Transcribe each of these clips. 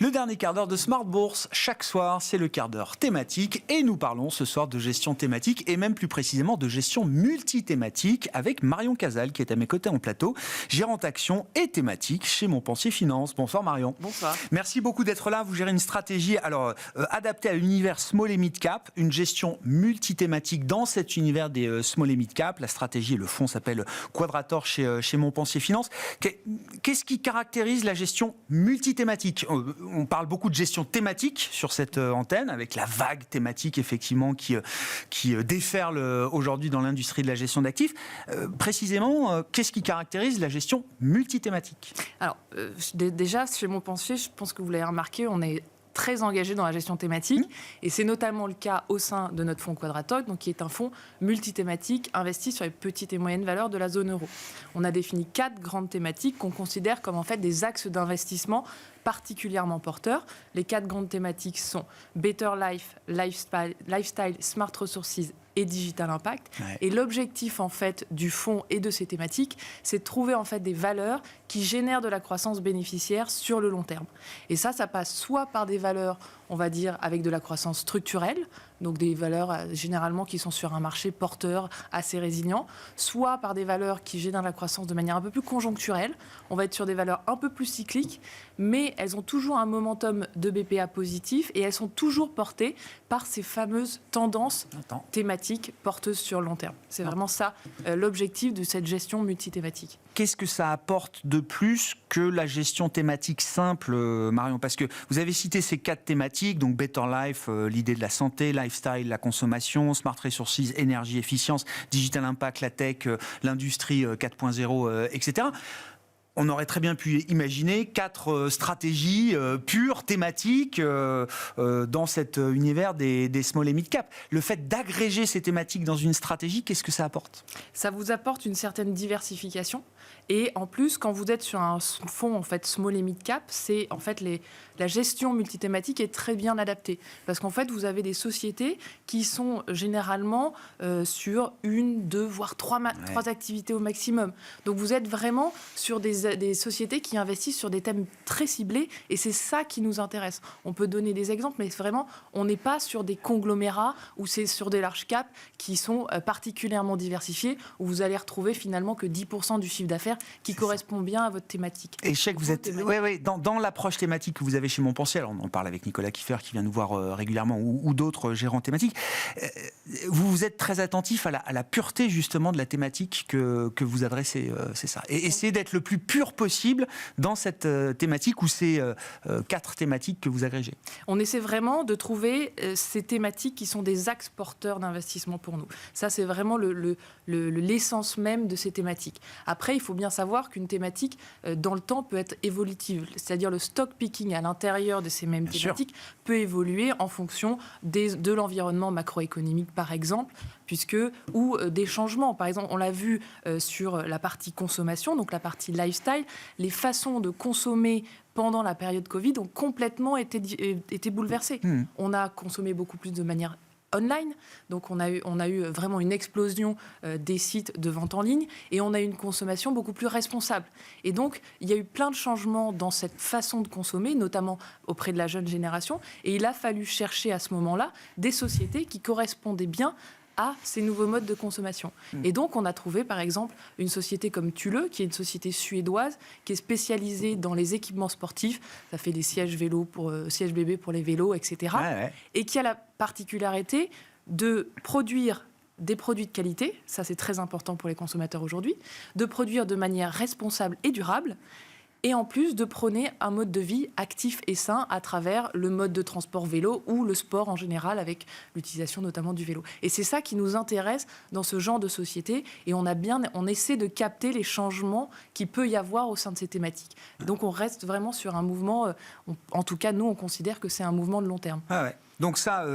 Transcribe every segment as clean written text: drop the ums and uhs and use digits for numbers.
Le dernier quart d'heure de Smart Bourse, chaque soir, c'est le quart d'heure thématique et nous parlons ce soir de gestion thématique et même plus précisément de gestion multithématique avec Marion Cazal qui est à mes côtés en plateau, gérante action et thématique chez Montpensier Finance. Bonsoir Marion. Bonsoir. Merci beaucoup d'être là. Vous gérez une stratégie adaptée à l'univers small et mid cap, une gestion multithématique dans cet univers des small et mid cap. La stratégie et le fonds s'appelle Quadrator chez Montpensier Finance. Qu'est-ce qui caractérise la gestion multithématique ? On parle beaucoup de gestion thématique sur cette antenne, avec la vague thématique effectivement qui déferle aujourd'hui dans l'industrie de la gestion d'actifs. Précisément, qu'est-ce qui caractérise la gestion multithématique ? Alors, déjà, chez Montpensier, je pense que vous l'avez remarqué, on est très engagé dans la gestion thématique, et c'est notamment le cas au sein de notre fonds Quadrator, donc qui est un fonds multithématique investi sur les petites et moyennes valeurs de la zone euro. On a défini 4 grandes thématiques qu'on considère comme en fait des axes d'investissement particulièrement porteurs. Les 4 grandes thématiques sont Better Life, Lifestyle, Smart Resources et Digital Impact. Ouais. Et l'objectif en fait du fonds et de ces thématiques, c'est de trouver en fait des valeurs qui génèrent de la croissance bénéficiaire sur le long terme. Et ça passe soit par des valeurs, on va dire, avec de la croissance structurelle, donc des valeurs généralement qui sont sur un marché porteur assez résilient, soit par des valeurs qui génèrent de la croissance de manière un peu plus conjoncturelle. On va être sur des valeurs un peu plus cycliques, mais elles ont toujours un momentum de BPA positif et elles sont toujours portées par ces fameuses tendances thématiques porteuses sur le long terme. C'est vraiment ça l'objectif de cette gestion multithématique. Qu'est-ce que ça apporte de plus que la gestion thématique simple, Marion ? Parce que vous avez cité ces 4 thématiques, donc Better Life, l'idée de la santé, Lifestyle, la consommation, Smart Resources, énergie, efficience, Digital Impact, la tech, l'industrie 4.0, etc. On aurait très bien pu imaginer 4 stratégies pures, thématiques, dans cet univers des small et mid cap. Le fait d'agréger ces thématiques dans une stratégie, qu'est-ce que ça apporte ? Ça vous apporte une certaine diversification. Et en plus, quand vous êtes sur un fonds en fait small et mid cap, c'est en fait la gestion multithématique est très bien adaptée parce qu'en fait vous avez des sociétés qui sont généralement sur 1, 2 voire 3 activités au maximum. Donc vous êtes vraiment sur des sociétés qui investissent sur des thèmes très ciblés et c'est ça qui nous intéresse. On peut donner des exemples, mais vraiment on n'est pas sur des conglomérats ou c'est sur des large cap qui sont particulièrement diversifiés où vous allez retrouver finalement que 10% du chiffre d'affaires qui correspond bien à votre thématique. Et je sais que vous êtes dans l'approche thématique que vous avez chez Montpensier, alors on en parle avec Nicolas Kiffer qui vient nous voir régulièrement ou d'autres gérants thématiques, vous êtes très attentif à la pureté justement de la thématique que vous adressez, c'est ça. Et essayez d'être le plus pur possible dans cette thématique ou ces 4 thématiques que vous agrégez. On essaie vraiment de trouver ces thématiques qui sont des axes porteurs d'investissement pour nous. Ça, c'est vraiment l'essence même de ces thématiques. Après, il faut bien savoir qu'une thématique, dans le temps, peut être évolutive. C'est-à-dire le stock picking à l'intérieur de ces mêmes thématiques peut évoluer en fonction de l'environnement macroéconomique, par exemple, ou des changements. Par exemple, on l'a vu sur la partie consommation, donc la partie lifestyle, les façons de consommer pendant la période Covid ont complètement été bouleversées. On a consommé beaucoup plus de manière online, donc on a eu vraiment une explosion des sites de vente en ligne et on a eu une consommation beaucoup plus responsable. Et donc, il y a eu plein de changements dans cette façon de consommer, notamment auprès de la jeune génération, et il a fallu chercher à ce moment-là des sociétés qui correspondaient bien à ces nouveaux modes de consommation. Et donc, on a trouvé, par exemple, une société comme Thule, qui est une société suédoise, qui est spécialisée dans les équipements sportifs. Ça fait des sièges bébés pour les vélos, etc. Et qui a la particularité de produire des produits de qualité, ça c'est très important pour les consommateurs aujourd'hui, de produire de manière responsable et durable, et en plus de prôner un mode de vie actif et sain à travers le mode de transport vélo ou le sport en général avec l'utilisation notamment du vélo. Et c'est ça qui nous intéresse dans ce genre de société et on essaie de capter les changements qu'il peut y avoir au sein de ces thématiques. Et donc on reste vraiment sur un mouvement, en tout cas nous on considère que c'est un mouvement de long terme. Ah ouais. Donc ça,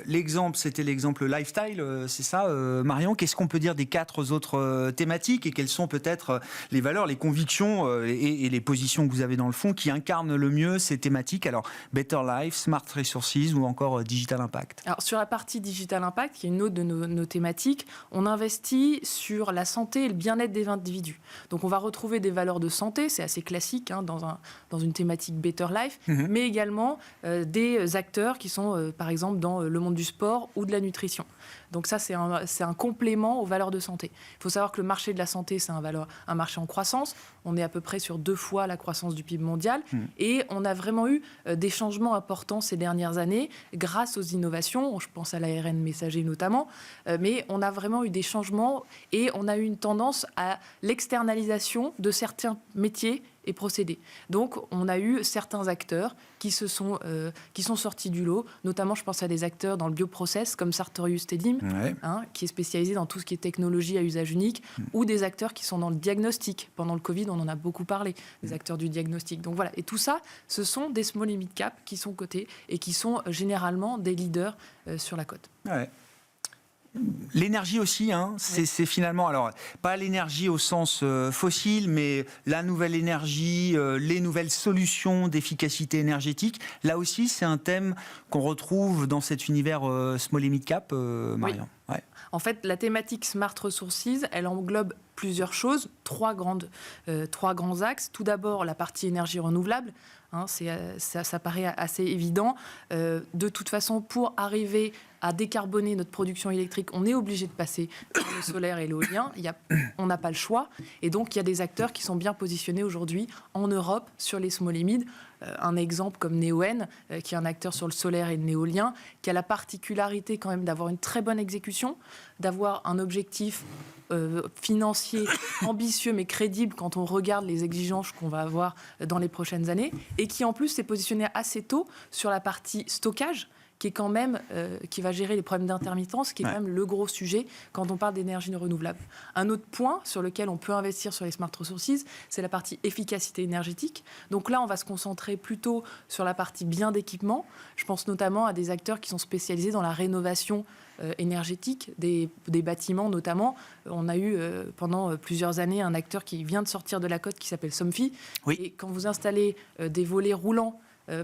l'exemple, c'était l'exemple lifestyle, c'est ça, Marion. Qu'est-ce qu'on peut dire des 4 autres thématiques et quelles sont peut-être les valeurs, les convictions et les positions que vous avez dans le fond qui incarnent le mieux ces thématiques? Alors, Better Life, Smart Resources ou encore Digital Impact. Alors, sur la partie Digital Impact, qui est une autre de nos thématiques, on investit sur la santé et le bien-être des individus. Donc, on va retrouver des valeurs de santé, c'est assez classique dans une thématique Better Life, mais également des acteurs qui sont, par exemple, dans le monde du sport ou de la nutrition. Donc ça, c'est un complément aux valeurs de santé. Il faut savoir que le marché de la santé, c'est un marché en croissance. On est à peu près sur 2 fois la croissance du PIB mondial. Et on a vraiment eu des changements importants ces dernières années grâce aux innovations. Je pense à l'ARN messager notamment. Mais on a vraiment eu des changements et on a eu une tendance à l'externalisation de certains métiers et procédés. Donc, on a eu certains acteurs qui sont sortis du lot. Notamment, je pense à des acteurs dans le bioprocess comme Sartorius Stedim, qui est spécialisé dans tout ce qui est technologie à usage unique, ou des acteurs qui sont dans le diagnostic. Pendant le Covid, on en a beaucoup parlé, des acteurs du diagnostic. Donc voilà, et tout ça, ce sont des small et mid cap qui sont cotés et qui sont généralement des leaders sur la cote. Ouais. L'énergie aussi, c'est finalement, alors pas l'énergie au sens fossile, mais la nouvelle énergie, les nouvelles solutions d'efficacité énergétique. Là aussi, c'est un thème qu'on retrouve dans cet univers small et mid cap, Marion. Oui. Ouais. En fait, la thématique Smart Resources, elle englobe plusieurs choses, 3 grands axes. Tout d'abord, la partie énergie renouvelable. Ça paraît assez évident. De toute façon, pour arriver à décarboner notre production électrique, on est obligé de passer par le solaire et l'éolien. On n'a pas le choix. Et donc, il y a des acteurs qui sont bien positionnés aujourd'hui en Europe sur les small et mid. Un exemple comme Neoen, qui est un acteur sur le solaire et l'éolien, qui a la particularité quand même d'avoir une très bonne exécution, d'avoir un objectif financier ambitieux mais crédible quand on regarde les exigences qu'on va avoir dans les prochaines années, et qui en plus s'est positionné assez tôt sur la partie stockage, qui est quand même, qui va gérer les problèmes d'intermittence, qui est quand même le gros sujet quand on parle d'énergie renouvelable. Un autre point sur lequel on peut investir sur les Smart Resources, c'est la partie efficacité énergétique. Donc là, on va se concentrer plutôt sur la partie bien d'équipement. Je pense notamment à des acteurs qui sont spécialisés dans la rénovation énergétique des bâtiments notamment. On a eu pendant plusieurs années un acteur qui vient de sortir de la cote qui s'appelle Somfy. Oui. Et quand vous installez des volets roulants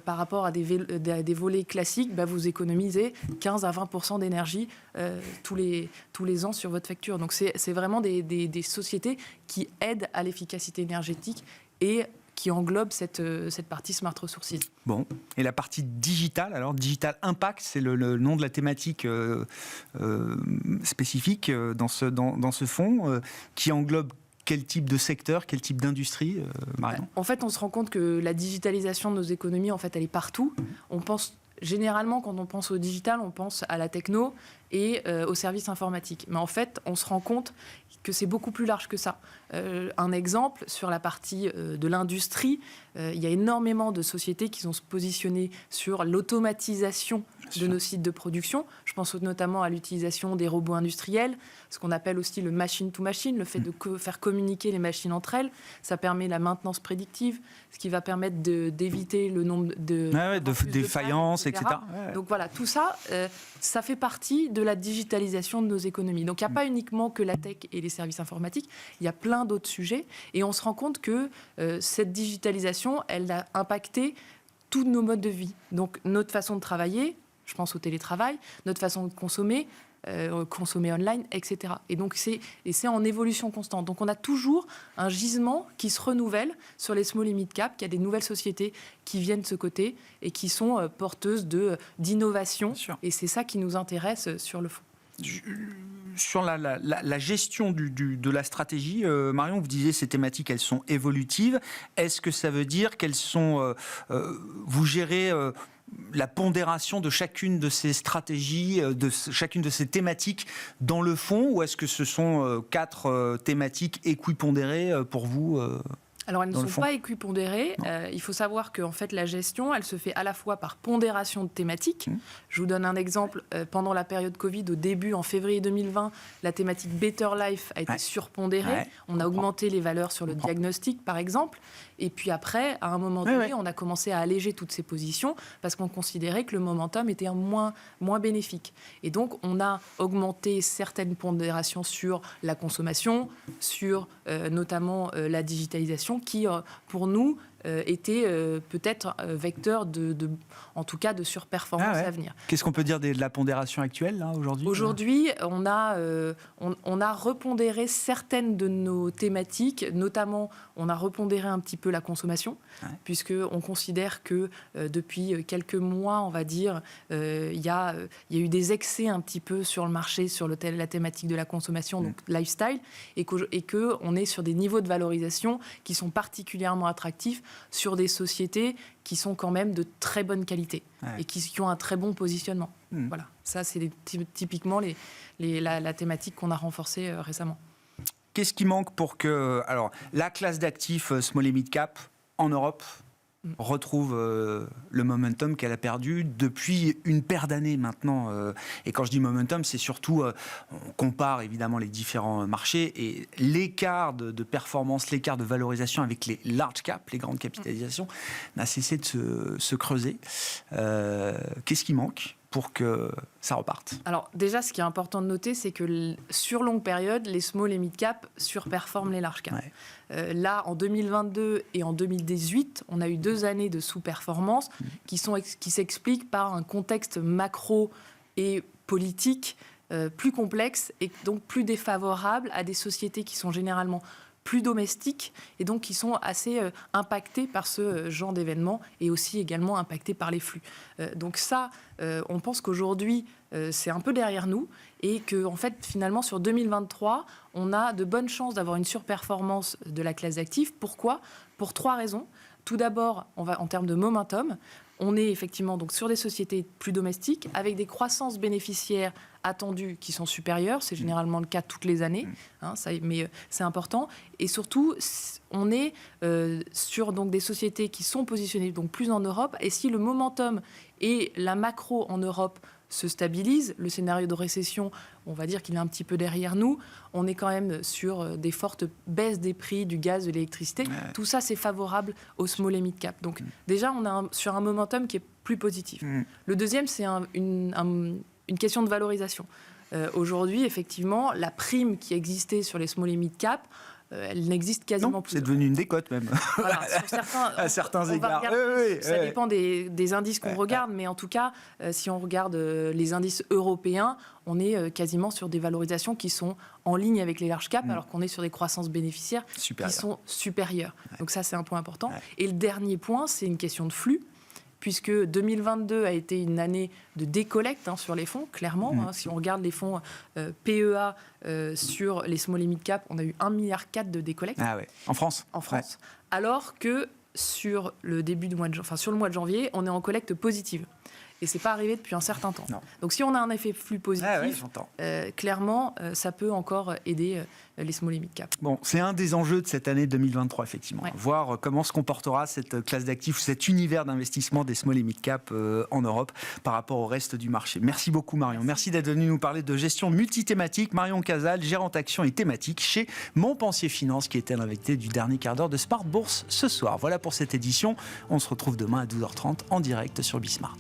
par rapport à des volets classiques, vous économisez 15 à 20% d'énergie tous les ans sur votre facture. Donc c'est vraiment des sociétés qui aident à l'efficacité énergétique et qui englobe cette partie Smart Resources. Bon, et la partie digitale, alors Digital Impact, c'est le nom de la thématique spécifique dans ce fonds, qui englobe quel type de secteur, quel type d'industrie, Marion ? En fait, on se rend compte que la digitalisation de nos économies, en fait, elle est partout. On pense généralement, quand on pense au digital, on pense à la techno et aux services informatiques. Mais en fait, on se rend compte que c'est beaucoup plus large que ça. Un exemple, sur la partie de l'industrie, il y a énormément de sociétés qui sont positionnées sur l'automatisation de nos sites de production. Je pense notamment à l'utilisation des robots industriels, ce qu'on appelle aussi le machine-to-machine, le fait de faire communiquer les machines entre elles. Ça permet la maintenance prédictive, ce qui va permettre d'éviter le nombre de défaillances, etc. Donc voilà, tout ça, ça fait partie de la digitalisation de nos économies. Donc il n'y a pas uniquement que la tech et les services informatiques, il y a plein d'autres sujets. Et on se rend compte que cette digitalisation, elle a impacté tous nos modes de vie. Donc notre façon de travailler, je pense au télétravail, notre façon de consommer online, etc. Et donc c'est en évolution constante. Donc on a toujours un gisement qui se renouvelle sur les small et mid cap, qui a des nouvelles sociétés qui viennent de ce côté et qui sont porteuses d'innovation. Et c'est ça qui nous intéresse sur le fond. Sur la gestion de la stratégie, Marion, vous disiez ces thématiques, elles sont évolutives. Est-ce que ça veut dire qu'elles sont... vous gérez la pondération de chacune de ces stratégies, de chacune de ces thématiques dans le fond, ou est-ce que ce sont 4 thématiques équipondérées pour vous Alors, elles ne sont pas équipondérées. Il faut savoir qu'en fait, la gestion, elle se fait à la fois par pondération de thématiques. Je vous donne un exemple. Pendant la période Covid, au début, en février 2020, la thématique Better Life a été surpondérée. On a augmenté les valeurs sur le diagnostic, par exemple. Et puis après, à un moment donné, on a commencé à alléger toutes ces positions parce qu'on considérait que le momentum était moins bénéfique. Et donc, on a augmenté certaines pondérations sur la consommation, sur notamment la digitalisation, qui, pour nous, était peut-être vecteur en tout cas de surperformance à venir. Qu'est-ce qu'on peut dire de la pondération actuelle là, aujourd'hui ? Aujourd'hui, on a repondéré certaines de nos thématiques, notamment on a repondéré un petit peu la consommation, puisqu'on considère que depuis quelques mois, on va dire, il y a eu des excès un petit peu sur le marché, sur la thématique de la consommation, donc lifestyle, et qu'on est sur des niveaux de valorisation qui sont particulièrement attractifs sur des sociétés qui sont quand même de très bonne qualité et qui ont un très bon positionnement. Voilà, ça c'est typiquement la thématique qu'on a renforcée récemment. Qu'est-ce qui manque pour que la classe d'actifs small et mid cap en Europe retrouve le momentum qu'elle a perdu depuis une paire d'années maintenant. Et quand je dis momentum, c'est surtout, on compare évidemment les différents marchés et l'écart de performance, l'écart de valorisation avec les large caps, les grandes capitalisations, n'a cessé de se creuser. Qu'est-ce qui manque pour que ça reparte? Alors déjà, ce qui est important de noter, c'est que sur longue période, les small et mid cap surperforment les large cap. Là, en 2022 et en 2018, on a eu 2 années de sous-performance qui s'expliquent par un contexte macro et politique plus complexe et donc plus défavorable à des sociétés qui sont généralement plus domestiques et donc qui sont assez impactés par ce genre d'événements et aussi également impactés par les flux. Donc ça, on pense qu'aujourd'hui, c'est un peu derrière nous et que en fait, finalement, sur 2023, on a de bonnes chances d'avoir une surperformance de la classe d'actifs. Pourquoi ? Pour 3 raisons. Tout d'abord, en termes de momentum, on est effectivement donc sur des sociétés plus domestiques avec des croissances bénéficiaires attendues qui sont supérieures. C'est généralement le cas toutes les années, mais c'est important. Et surtout, on est sur donc, des sociétés qui sont positionnées donc, plus en Europe. Et si le momentum et la macro en Europe se stabilise, le scénario de récession, on va dire qu'il est un petit peu derrière nous. On est quand même sur des fortes baisses des prix du gaz, de l'électricité. Tout ça, c'est favorable aux small et mid cap. Donc déjà, on est sur un momentum qui est plus positif. Le deuxième, c'est une question de valorisation. Aujourd'hui, effectivement, la prime qui existait sur les small et mid cap, elle n'existe quasiment plus. C'est devenu une décote même. Voilà, à certains égards. Ça dépend des indices qu'on regarde, mais en tout cas, si on regarde les indices européens, on est quasiment sur des valorisations qui sont en ligne avec les large caps, alors qu'on est sur des croissances bénéficiaires qui sont supérieures. Donc ça, c'est un point important. Et le dernier point, c'est une question de flux, puisque 2022 a été une année de décollecte sur les fonds, clairement. Si on regarde les fonds PEA sur les small et mid cap, on a eu 1,4 milliard de décollecte. En France. En France. Alors que sur le mois de janvier, on est en collecte positive. Et ce n'est pas arrivé depuis un certain temps. Donc si on a un effet flux positif, clairement, ça peut encore aider les small et mid cap. Bon, c'est un des enjeux de cette année 2023, effectivement. Voir comment se comportera cette classe d'actifs, cet univers d'investissement des small et mid cap en Europe par rapport au reste du marché. Merci beaucoup, Marion. Merci d'être venu nous parler de gestion multithématique. Marion Casal, gérante action et thématique chez Montpensier Finance, qui était l'invité du dernier quart d'heure de Smart Bourse ce soir. Voilà pour cette édition. On se retrouve demain à 12h30 en direct sur Bismart.